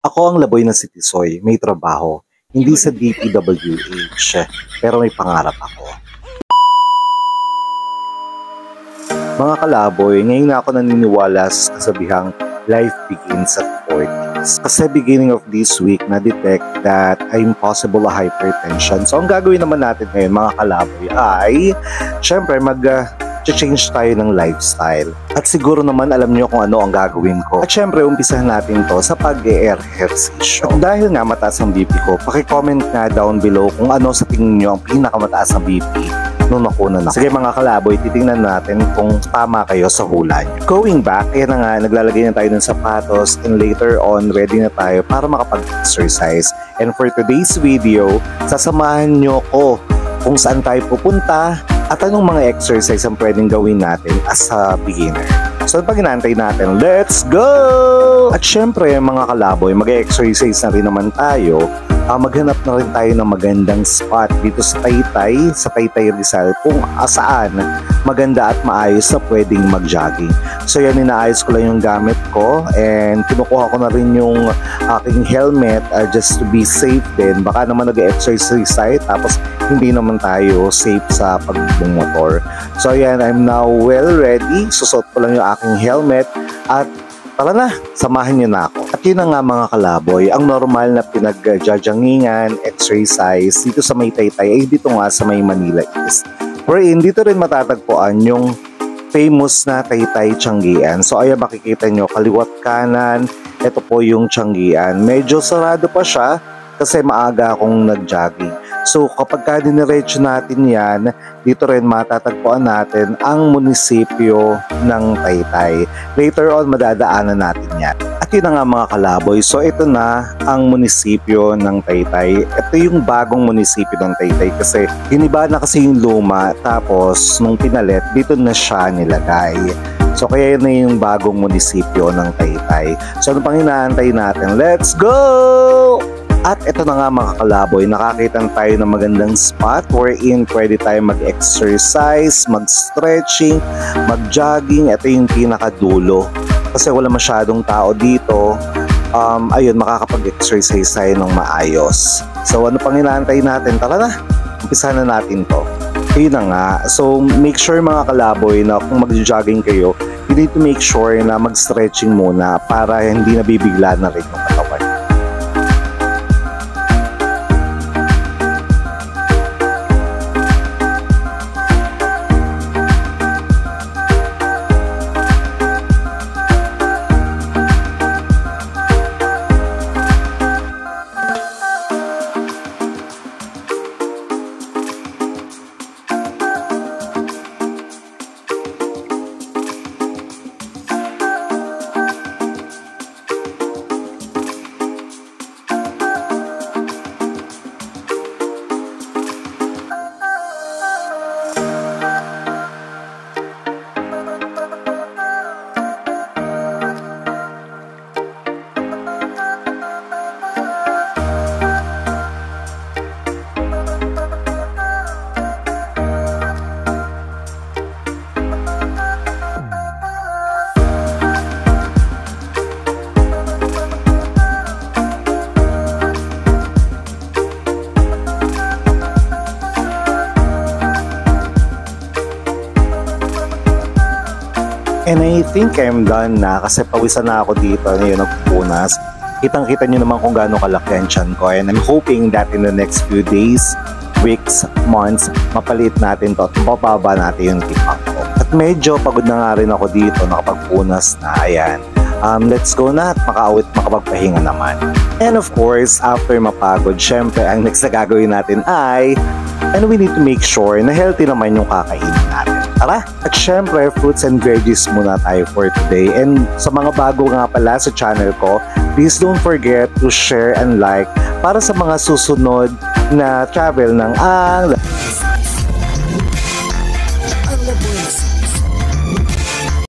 Ako ang laboy na si Tisoy, may trabaho, hindi sa DPWH, pero may pangarap ako. Mga kalaboy, ngayon na ako naniniwala sa kasabihang life begins at 40s. Kasi beginning of this week, na-detect that I'm possible hypertension. So ang gagawin naman natin ngayon mga kalaboy ay, syempre change tayo ng lifestyle. At siguro naman alam niyo kung ano ang gagawin ko. At syempre, umpisahan natin to sa pag-e-ehersisyo. At dahil nga mataas ang BP ko, pakicomment nga down below kung ano sa tingin niyo ang pinakamataas na BP nung nakunan ako. Sige mga kalaboy, titingnan natin kung tama kayo sa hula niyo. Going back, kaya na nga, naglalagay na tayo ng sapatos and later on, ready na tayo para makapag-exercise. And for today's video, sasamahan niyo ko kung saan tayo pupunta at anong mga exercise ang pwedeng gawin natin as a beginner. So pag inaantay natin, let's go! At syempre mga kalaboy, mag-exercise na rin naman tayo. Maghanap na rin tayo ng magandang spot dito sa Taytay Rizal kung saan maganda at maayos na pwedeng mag-jogging. So yan, inaayos ko lang yung gamit ko and kinukuha ko na rin yung aking helmet just to be safe din. Baka naman nag-exercise tayo tapos hindi naman tayo safe sa pagbumotor. So yan, I'm now well ready. Susot ko lang yung aking helmet at tara na, samahan niyo na ako. At yun na nga mga kalaboy, ang normal na pinag-jajjangingan, exercise dito sa may Taytay ay dito nga sa may Manila East. Wherein dito rin matatagpuan yung famous na Taytay Tianggian. So ayan, makikita nyo, kaliwat kanan, ito po yung Tianggian. Medyo sarado pa siya kasi maaga akong nag-jogging. So kapag ka diniretso natin yan, dito rin matatagpuan natin ang munisipyo ng Taytay. Later on, madadaanan natin yan. At yun na nga mga kalaboy, so ito na ang munisipyo ng Taytay. Ito yung bagong munisipyo ng Taytay kasi hiniba na kasi yung luma, tapos nung pinalit, dito na siya nilagay. So kaya yun na yung bagong munisipyo ng Taytay. So ano pang inaantay natin? Let's go! At ito na nga mga kalaboy, nakakita tayo ng magandang spot wherein pwede tayo mag-exercise, mag-stretching, mag-jogging. Ito yung pinakadulo kasi wala masyadong tao dito. Ayun, makakapag-exercise tayo ng maayos. So ano pang inaantay natin? Tara na, umpisahan na natin to. Ayun na nga, so make sure mga kalaboy na kung mag-jogging kayo, you need to make sure na mag-stretching muna para hindi nabibigla na rin yung katawan. And I think I'm done na kasi pawisan na ako dito ngayon nagpupunas. Kitang-kita nyo naman kung gaano kalaki ang tiyan ko. And I'm hoping that in the next few days, weeks, months, mapalit natin to at mapababa natin yung tipak ko. At medyo pagod na nga rin ako dito, nakapagpunas na. Ayan. Let's go na at makapagpahinga naman. And of course, after mapagod, syempre ang next na gagawin natin ay, and we need to make sure na healthy naman yung kakainin natin. Tara! At syempre, fruits and veggies muna tayo for today. And sa mga bago nga pala sa channel ko, please don't forget to share and like para sa mga susunod na travel ng ang